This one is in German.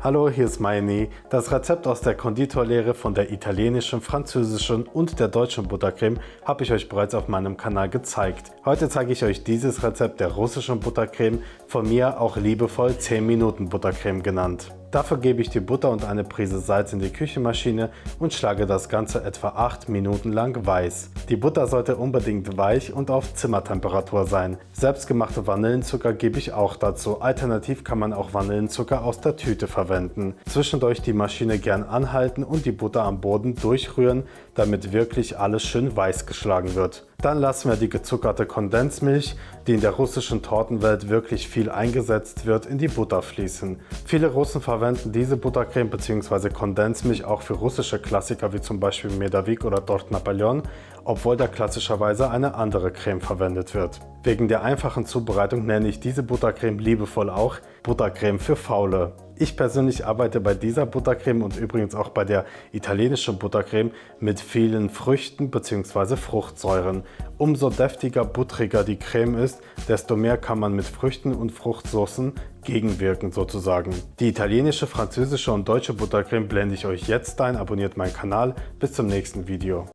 Hallo, hier ist Mayeni. Das Rezept aus der Konditorlehre von der italienischen, französischen und der deutschen Buttercreme habe ich euch bereits auf meinem Kanal gezeigt. Heute zeige ich euch dieses Rezept der russischen Buttercreme, von mir auch liebevoll 10 Minuten Buttercreme genannt. Dafür gebe ich die Butter und eine Prise Salz in die Küchenmaschine und schlage das Ganze etwa 8 Minuten lang weiß. Die Butter sollte unbedingt weich und auf Zimmertemperatur sein. Selbstgemachte Vanillenzucker gebe ich auch dazu, alternativ kann man auch Vanillenzucker aus der Tüte verwenden. Zwischendurch die Maschine gern anhalten und die Butter am Boden durchrühren, damit wirklich alles schön weiß geschlagen wird. Dann lassen wir die gezuckerte Kondensmilch, die in der russischen Tortenwelt wirklich viel eingesetzt wird, in die Butter fließen. Viele Russen verwenden diese Buttercreme bzw. Kondensmilch auch für russische Klassiker wie zum Beispiel Medavik oder Tort Napoleon, obwohl da klassischerweise eine andere Creme verwendet wird. Wegen der einfachen Zubereitung nenne ich diese Buttercreme liebevoll auch Buttercreme für Faule. Ich persönlich arbeite bei dieser Buttercreme und übrigens auch bei der italienischen Buttercreme mit vielen Früchten bzw. Fruchtsäuren. Umso deftiger, buttriger die Creme ist, desto mehr kann man mit Früchten und Fruchtsoßen gegenwirken sozusagen. Die italienische, französische und deutsche Buttercreme blende ich euch jetzt ein. Abonniert meinen Kanal. Bis zum nächsten Video.